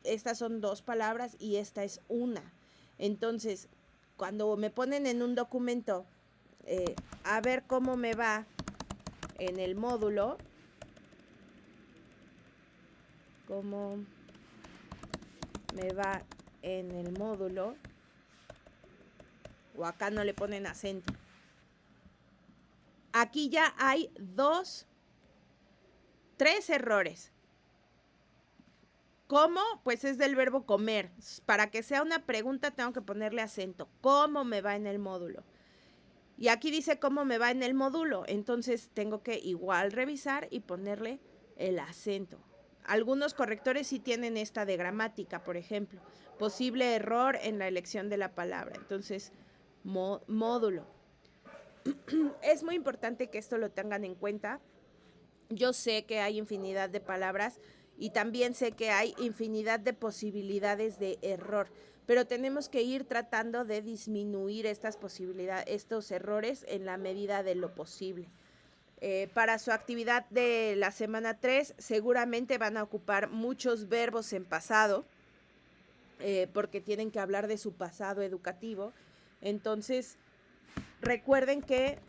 Estas son dos palabras y esta es una. Entonces, cuando me ponen en un documento, a ver cómo me va en el módulo, cómo me va en el módulo, o acá no le ponen acento. Aquí ya hay tres errores. ¿Cómo? Pues es del verbo comer. Para que sea una pregunta tengo que ponerle acento. ¿Cómo me va en el módulo? Y aquí dice cómo me va en el módulo. Entonces tengo que igual revisar y ponerle el acento. Algunos correctores sí tienen esta de gramática, por ejemplo. Posible error en la elección de la palabra. Entonces, módulo. Es muy importante que esto lo tengan en cuenta. Yo sé que hay infinidad de palabras y también sé que hay infinidad de posibilidades de error, pero tenemos que ir tratando de disminuir estas posibilidades, estos errores en la medida de lo posible. Para su actividad de la semana 3 seguramente van a ocupar muchos verbos en pasado, porque tienen que hablar de su pasado educativo. Entonces, recuerden que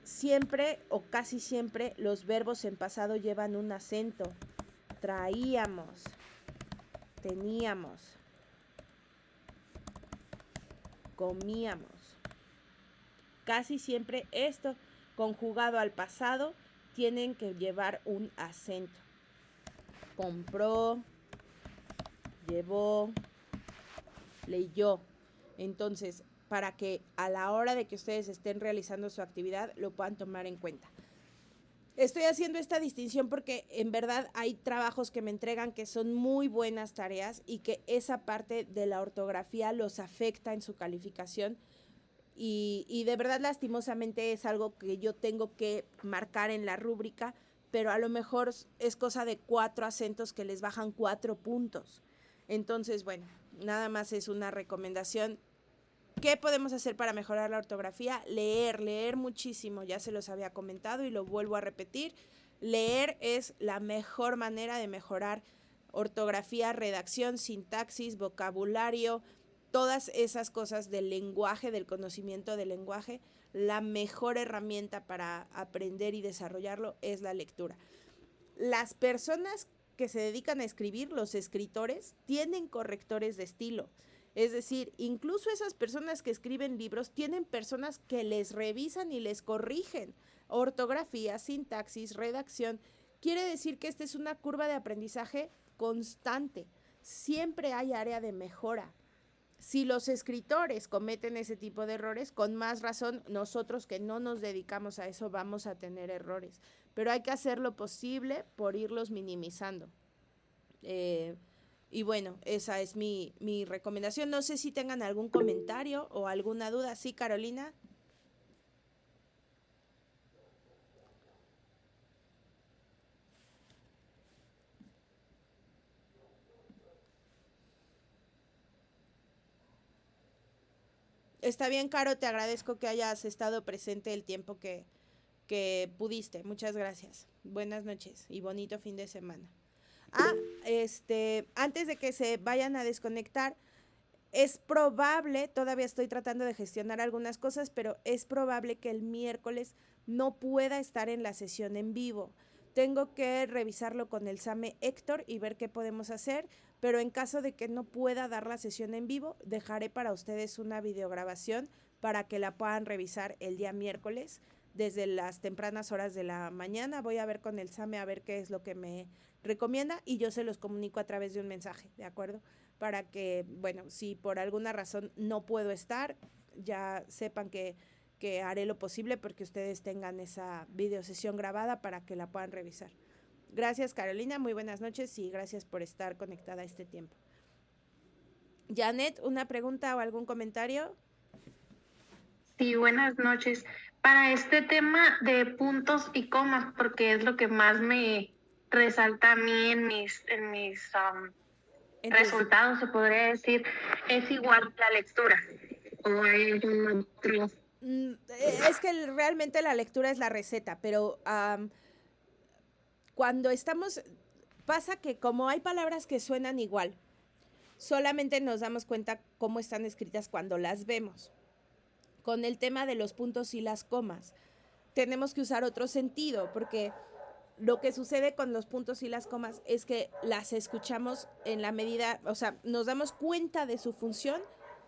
siempre o casi siempre los verbos en pasado llevan un acento. Traíamos, teníamos, comíamos. Casi siempre esto conjugado al pasado tienen que llevar un acento. Compró, llevó, leyó. Entonces, para que a la hora de que ustedes estén realizando su actividad lo puedan tomar en cuenta. Estoy haciendo esta distinción porque en verdad hay trabajos que me entregan que son muy buenas tareas y que esa parte de la ortografía los afecta en su calificación y de verdad lastimosamente es algo que yo tengo que marcar en la rúbrica, pero a lo mejor es cosa de 4 acentos que les bajan 4 puntos. Entonces, bueno, nada más es una recomendación. ¿Qué podemos hacer para mejorar la ortografía? Leer muchísimo, ya se los había comentado y lo vuelvo a repetir. Leer es la mejor manera de mejorar ortografía, redacción, sintaxis, vocabulario, todas esas cosas del lenguaje, del conocimiento del lenguaje. La mejor herramienta para aprender y desarrollarlo es la lectura. Las personas que se dedican a escribir, los escritores, tienen correctores de estilo. Es decir, incluso esas personas que escriben libros tienen personas que les revisan y les corrigen ortografía, sintaxis, redacción. Quiere decir que esta es una curva de aprendizaje constante. Siempre hay área de mejora. Si los escritores cometen ese tipo de errores, con más razón nosotros que no nos dedicamos a eso vamos a tener errores. Pero hay que hacer lo posible por irlos minimizando. Y bueno, esa es mi recomendación. No sé si tengan algún comentario o alguna duda. ¿Sí, Carolina? Está bien, Caro, te agradezco que hayas estado presente el tiempo que pudiste. Muchas gracias. Buenas noches y bonito fin de semana. Antes de que se vayan a desconectar, es probable, todavía estoy tratando de gestionar algunas cosas, pero es probable que el miércoles no pueda estar en la sesión en vivo. Tengo que revisarlo con el SAME Héctor y ver qué podemos hacer, pero en caso de que no pueda dar la sesión en vivo, dejaré para ustedes una videograbación para que la puedan revisar el día miércoles desde las tempranas horas de la mañana. Voy a ver con el SAME a ver qué es lo que me recomienda y yo se los comunico a través de un mensaje, ¿de acuerdo? Para que, bueno, si por alguna razón no puedo estar, ya sepan que haré lo posible porque ustedes tengan esa videosesión grabada para que la puedan revisar. Gracias, Carolina, muy buenas noches y gracias por estar conectada a este tiempo. Janet, ¿una pregunta o algún comentario? Sí, buenas noches. Para este tema de puntos y comas, porque es lo que más me resalta a mí en mis resultados, se podría decir, es igual la lectura. ¿O hay algún otro? Es que realmente la lectura es la receta, pero cuando estamos, pasa que como hay palabras que suenan igual, solamente nos damos cuenta cómo están escritas cuando las vemos. Con el tema de los puntos y las comas, tenemos que usar otro sentido, porque lo que sucede con los puntos y las comas es que las escuchamos en la medida, o sea, nos damos cuenta de su función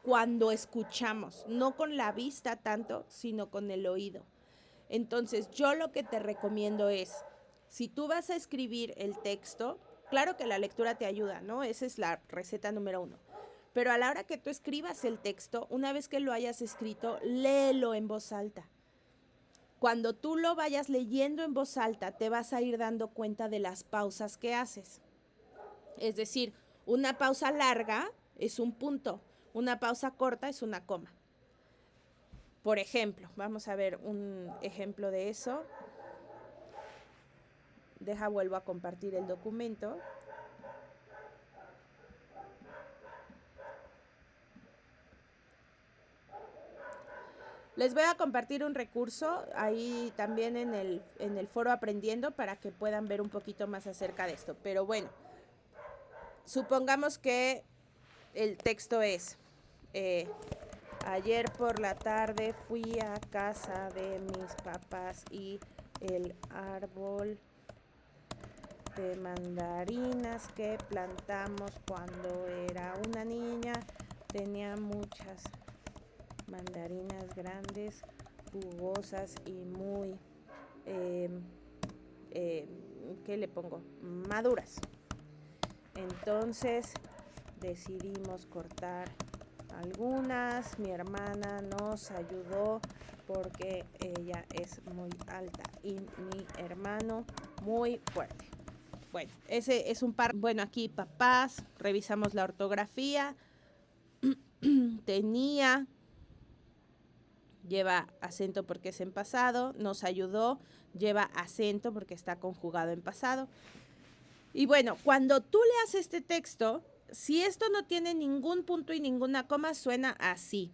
cuando escuchamos, no con la vista tanto, sino con el oído. Entonces, yo lo que te recomiendo es, si tú vas a escribir el texto, claro que la lectura te ayuda, ¿no? Esa es la receta número 1. Pero a la hora que tú escribas el texto, una vez que lo hayas escrito, léelo en voz alta. Cuando tú lo vayas leyendo en voz alta, te vas a ir dando cuenta de las pausas que haces. Es decir, una pausa larga es un punto, una pausa corta es una coma. Por ejemplo, vamos a ver un ejemplo de eso. Vuelvo a compartir el documento. Les voy a compartir un recurso ahí también en el foro Aprendiendo para que puedan ver un poquito más acerca de esto. Pero bueno, supongamos que el texto es, ayer por la tarde fui a casa de mis papás y el árbol de mandarinas que plantamos cuando era una niña tenía muchas mandarinas grandes, jugosas y muy, ¿qué le pongo? Maduras. Entonces decidimos cortar algunas. Mi hermana nos ayudó porque ella es muy alta y mi hermano muy fuerte. Bueno, ese es un par. Bueno, aquí papás, revisamos la ortografía. Tenía, lleva acento porque es en pasado, nos ayudó, lleva acento porque está conjugado en pasado. Y bueno, cuando tú leas este texto, si esto no tiene ningún punto y ninguna coma, suena así.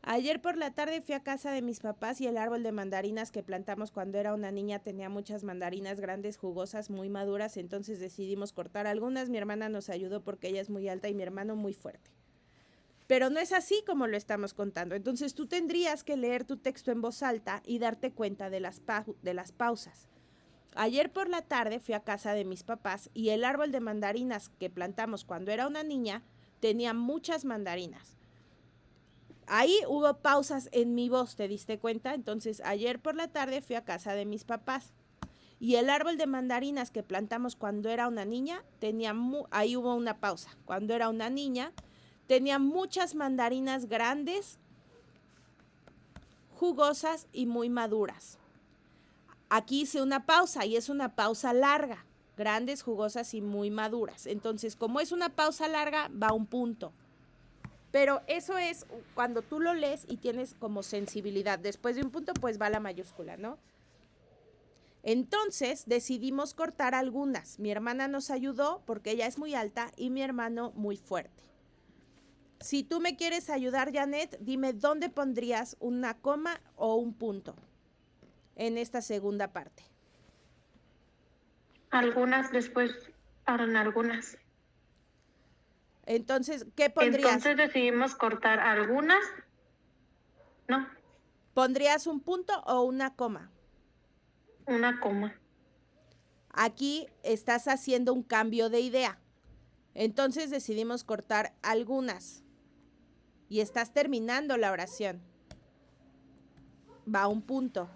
Ayer por la tarde fui a casa de mis papás y el árbol de mandarinas que plantamos cuando era una niña tenía muchas mandarinas grandes, jugosas, muy maduras, entonces decidimos cortar algunas. Mi hermana nos ayudó porque ella es muy alta y mi hermano muy fuerte. Pero no es así como lo estamos contando. Entonces tú tendrías que leer tu texto en voz alta y darte cuenta de las pausas. Ayer por la tarde fui a casa de mis papás y el árbol de mandarinas que plantamos cuando era una niña tenía muchas mandarinas. Ahí hubo pausas en mi voz, ¿te diste cuenta? Entonces, ayer por la tarde fui a casa de mis papás y el árbol de mandarinas que plantamos cuando era una niña ahí hubo una pausa. Cuando era una niña tenía muchas mandarinas grandes, jugosas y muy maduras. Aquí hice una pausa y es una pausa larga, grandes, jugosas y muy maduras. Entonces, como es una pausa larga, va un punto. Pero eso es cuando tú lo lees y tienes como sensibilidad. Después de un punto, pues va la mayúscula, ¿no? Entonces, decidimos cortar algunas. Mi hermana nos ayudó porque ella es muy alta y mi hermano muy fuerte. Si tú me quieres ayudar, Janet, dime dónde pondrías una coma o un punto en esta segunda parte. Algunas, después harán algunas. Entonces, ¿qué pondrías? Entonces decidimos cortar algunas. No. ¿Pondrías un punto o una coma? Una coma. Aquí estás haciendo un cambio de idea. Entonces decidimos cortar algunas. Y estás terminando la oración. Va un punto.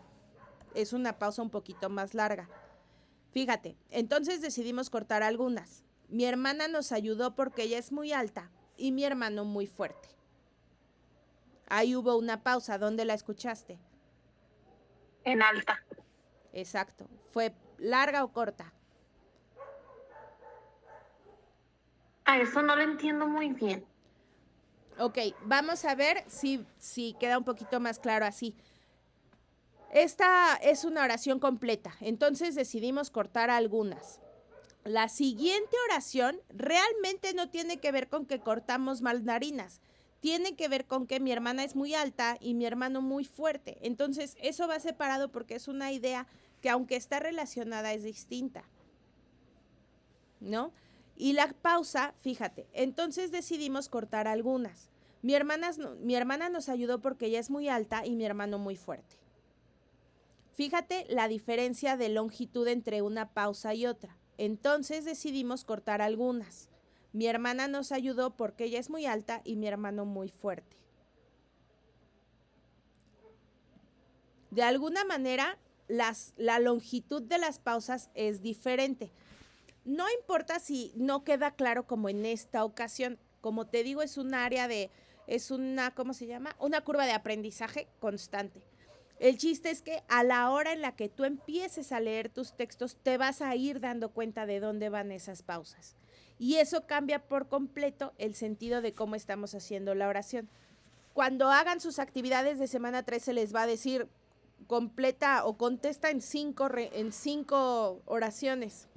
Es una pausa un poquito más larga. Fíjate, entonces decidimos cortar algunas. Mi hermana nos ayudó porque ella es muy alta y mi hermano muy fuerte. Ahí hubo una pausa. ¿Dónde la escuchaste? En alta. Exacto. ¿Fue larga o corta? A eso no lo entiendo muy bien. Ok, vamos a ver si queda un poquito más claro así. Esta es una oración completa, entonces decidimos cortar algunas. La siguiente oración realmente no tiene que ver con que cortamos mandarinas, tiene que ver con que mi hermana es muy alta y mi hermano muy fuerte. Entonces eso va separado porque es una idea que aunque está relacionada es distinta. ¿no? Y la pausa, fíjate, entonces decidimos cortar algunas. Mi hermana nos ayudó porque ella es muy alta y mi hermano muy fuerte. Fíjate la diferencia de longitud entre una pausa y otra. Entonces decidimos cortar algunas. Mi hermana nos ayudó porque ella es muy alta y mi hermano muy fuerte. De alguna manera, la longitud de las pausas es diferente. No importa si no queda claro como en esta ocasión. Como te digo, es un área ¿cómo se llama? Una curva de aprendizaje constante. El chiste es que a la hora en la que tú empieces a leer tus textos, te vas a ir dando cuenta de dónde van esas pausas. Y eso cambia por completo el sentido de cómo estamos haciendo la oración. Cuando hagan sus actividades de semana 3 se les va a decir completa o contesta en 5 oraciones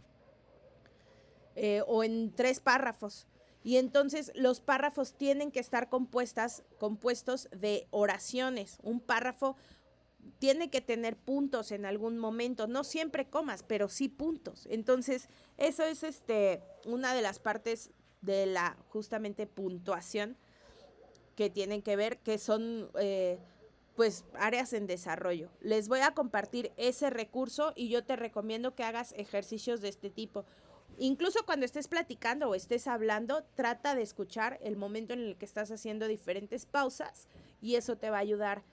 o en 3 párrafos. Y entonces los párrafos tienen que estar compuestos de oraciones. Un párrafo tiene que tener puntos en algún momento, no siempre comas, pero sí puntos. Entonces, eso es una de las partes de la justamente puntuación que tienen que ver, que son pues áreas en desarrollo. Les voy a compartir ese recurso y yo te recomiendo que hagas ejercicios de este tipo. Incluso cuando estés platicando o estés hablando, trata de escuchar el momento en el que estás haciendo diferentes pausas y eso te va a ayudar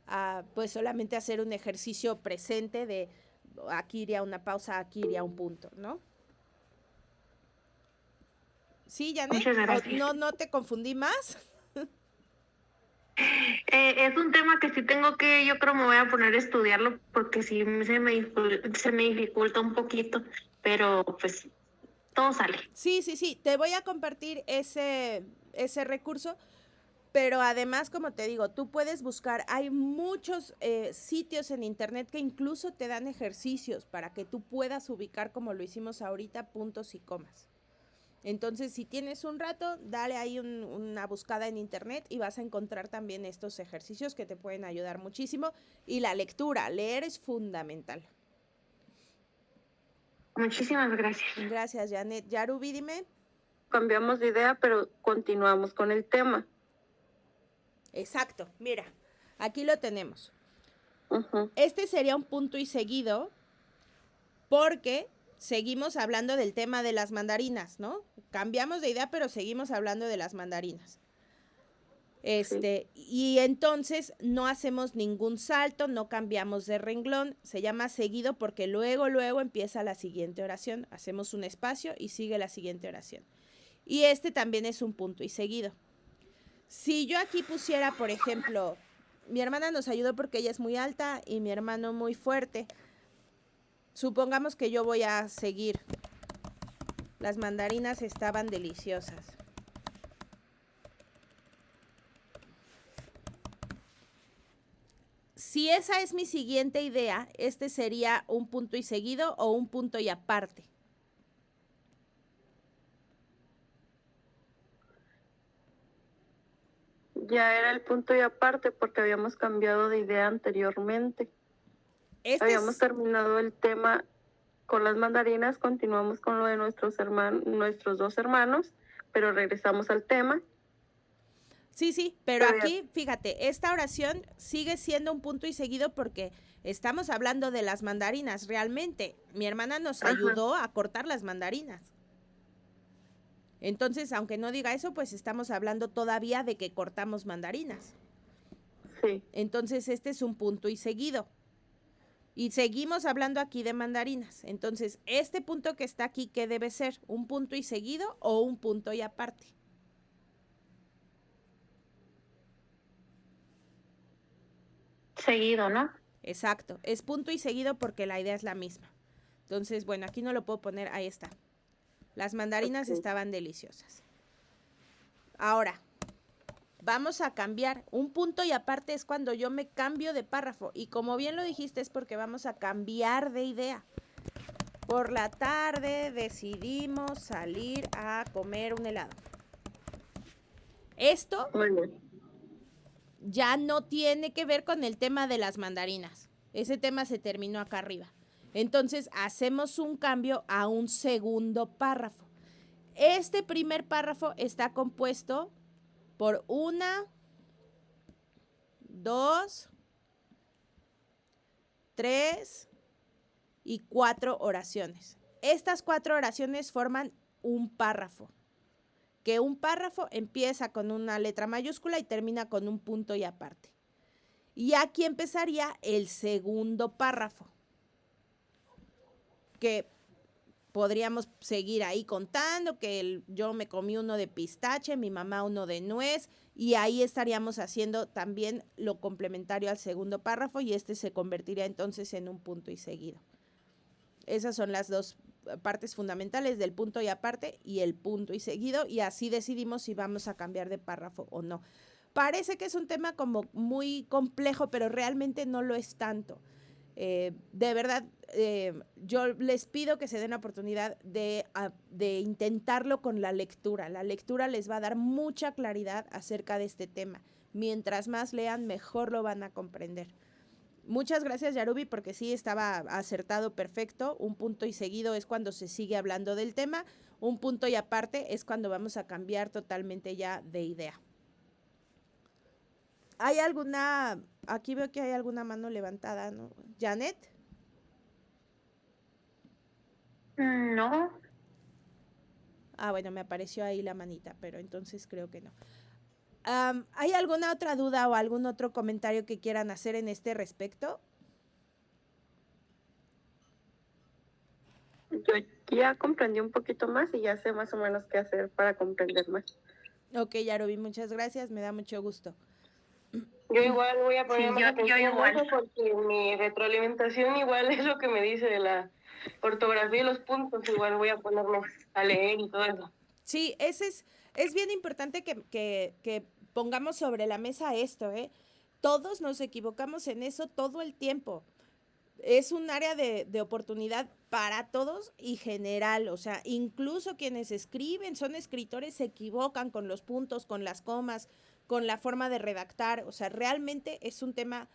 a pues solamente hacer un ejercicio presente de aquí iría una pausa, aquí iría un punto, ¿no? ¿Sí, Janet? Muchas gracias. ¿No te confundí más? Es un tema que sí tengo que, yo creo me voy a poner a estudiarlo porque sí se me dificulta un poquito, pero pues todo sale. Sí, te voy a compartir ese recurso, pero además, como te digo, tú puedes buscar, hay muchos sitios en internet que incluso te dan ejercicios para que tú puedas ubicar, como lo hicimos ahorita, puntos y comas. Entonces, si tienes un rato, dale ahí una buscada en internet y vas a encontrar también estos ejercicios que te pueden ayudar muchísimo. Y la lectura, leer es fundamental. Muchísimas gracias. Gracias, Janet. Yarubi, dime. Cambiamos de idea, pero continuamos con el tema. Exacto, mira, aquí lo tenemos. Uh-huh. Este sería un punto y seguido porque seguimos hablando del tema de las mandarinas, ¿no? Cambiamos de idea, pero seguimos hablando de las mandarinas. Sí. Y entonces no hacemos ningún salto, no cambiamos de renglón, se llama seguido porque luego empieza la siguiente oración, hacemos un espacio y sigue la siguiente oración. Y también es un punto y seguido. Si yo aquí pusiera, por ejemplo, mi hermana nos ayudó porque ella es muy alta y mi hermano muy fuerte. Supongamos que yo voy a seguir. Las mandarinas estaban deliciosas. Si esa es mi siguiente idea, sería un punto y seguido o un punto y aparte. Ya era el punto y aparte porque habíamos cambiado de idea anteriormente. Habíamos terminado el tema con las mandarinas, continuamos con lo de nuestros 2 hermanos, pero regresamos al tema. Sí, pero aquí, fíjate, esta oración sigue siendo un punto y seguido porque estamos hablando de las mandarinas. Realmente, mi hermana nos ayudó a cortar las mandarinas. Entonces, aunque no diga eso, pues estamos hablando todavía de que cortamos mandarinas. Sí. Entonces, es un punto y seguido. Y seguimos hablando aquí de mandarinas. Entonces, este punto que está aquí, ¿qué debe ser? ¿Un punto y seguido o un punto y aparte? Seguido, ¿no? Exacto, es punto y seguido porque la idea es la misma. Entonces, bueno, aquí no lo puedo poner, ahí está. Las mandarinas estaban deliciosas. Ahora, vamos a cambiar. Un punto y aparte es cuando yo me cambio de párrafo. Y como bien lo dijiste, es porque vamos a cambiar de idea. Por la tarde decidimos salir a comer un helado. Esto ya no tiene que ver con el tema de las mandarinas. Ese tema se terminó acá arriba. Entonces hacemos un cambio a un segundo párrafo. Este primer párrafo está compuesto por 1, 2, 3 y 4 oraciones. Estas 4 oraciones forman un párrafo, que un párrafo empieza con una letra mayúscula y termina con un punto y aparte. Y aquí empezaría el segundo párrafo, que podríamos seguir ahí contando que yo me comí uno de pistache, mi mamá uno de nuez, y ahí estaríamos haciendo también lo complementario al segundo párrafo y este se convertiría entonces en un punto y seguido. Esas son las dos partes fundamentales del punto y aparte y el punto y seguido, y así decidimos si vamos a cambiar de párrafo o no. Parece que es un tema como muy complejo, pero realmente no lo es tanto. De verdad, yo les pido que se den la oportunidad de intentarlo con la lectura. La lectura les va a dar mucha claridad acerca de este tema. Mientras más lean, mejor lo van a comprender. Muchas gracias, Yarubi, porque sí estaba acertado, perfecto. Un punto y seguido es cuando se sigue hablando del tema. Un punto y aparte es cuando vamos a cambiar totalmente ya de idea. ¿Hay alguna? Aquí veo que hay alguna mano levantada, ¿no? ¿Janet? No. Bueno, me apareció ahí la manita, pero entonces creo que no. ¿Hay alguna otra duda o algún otro comentario que quieran hacer en este respecto? Yo ya comprendí un poquito más y ya sé más o menos qué hacer para comprender más. Ok, Yarobi, muchas gracias, me da mucho gusto. Yo igual voy a poner más atención a eso porque mi retroalimentación igual es lo que me dice de la ortografía y los puntos, igual voy a ponerme a leer y todo eso. Sí, es bien importante que pongamos sobre la mesa esto, ¿eh? Todos nos equivocamos en eso todo el tiempo. Es un área de oportunidad para todos y general, o sea, incluso quienes escriben, son escritores, se equivocan con los puntos, con las comas, con la forma de redactar, o sea, realmente es un tema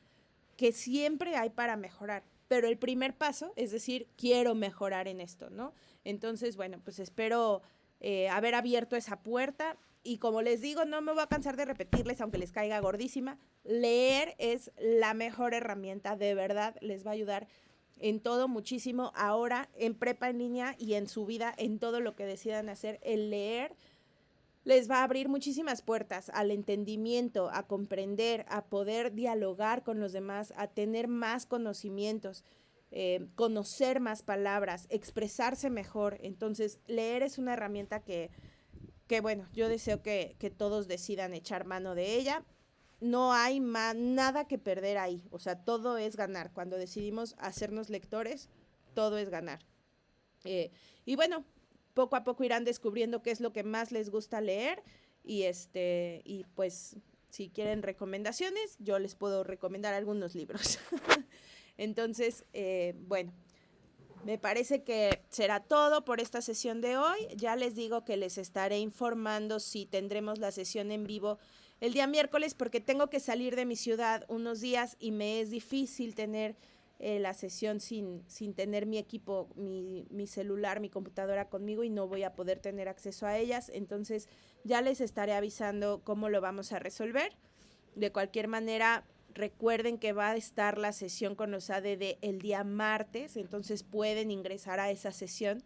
que siempre hay para mejorar, pero el primer paso es decir, quiero mejorar en esto, ¿no? Entonces, bueno, pues espero haber abierto esa puerta. Y como les digo, no me voy a cansar de repetirles, aunque les caiga gordísima, leer es la mejor herramienta, de verdad, les va a ayudar en todo muchísimo. Ahora, en prepa en línea y en su vida, en todo lo que decidan hacer, el leer les va a abrir muchísimas puertas al entendimiento, a comprender, a poder dialogar con los demás, a tener más conocimientos, conocer más palabras, expresarse mejor. Entonces, leer es una herramienta que bueno, yo deseo que todos decidan echar mano de ella. No hay nada que perder ahí, o sea, todo es ganar. Cuando decidimos hacernos lectores, todo es ganar. Y bueno, poco a poco irán descubriendo qué es lo que más les gusta leer y pues si quieren recomendaciones, yo les puedo recomendar algunos libros. Entonces, bueno, me parece que será todo por esta sesión de hoy. Ya les digo que les estaré informando si tendremos la sesión en vivo el día miércoles, porque tengo que salir de mi ciudad unos días y me es difícil tener la sesión sin tener mi equipo, mi celular, mi computadora conmigo, y no voy a poder tener acceso a ellas. Entonces ya les estaré avisando cómo lo vamos a resolver. De cualquier manera, recuerden que va a estar la sesión con los ADD el día martes, entonces pueden ingresar a esa sesión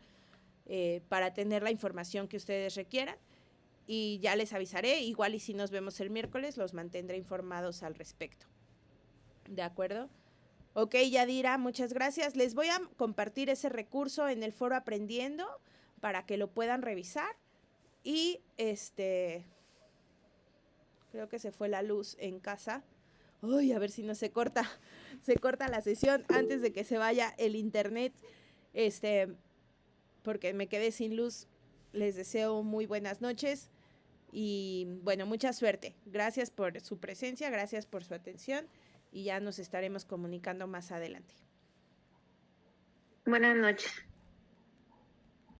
para tener la información que ustedes requieran. Y ya les avisaré, igual y si nos vemos el miércoles, los mantendré informados al respecto. ¿De acuerdo? Ok, Yadira, muchas gracias. Les voy a compartir ese recurso en el foro Aprendiendo para que lo puedan revisar. Y creo que se fue la luz en casa. Uy, a ver si no se corta la sesión antes de que se vaya el internet. Porque me quedé sin luz. Les deseo muy buenas noches. Y bueno, mucha suerte. Gracias por su presencia, gracias por su atención y ya nos estaremos comunicando más adelante. Buenas noches.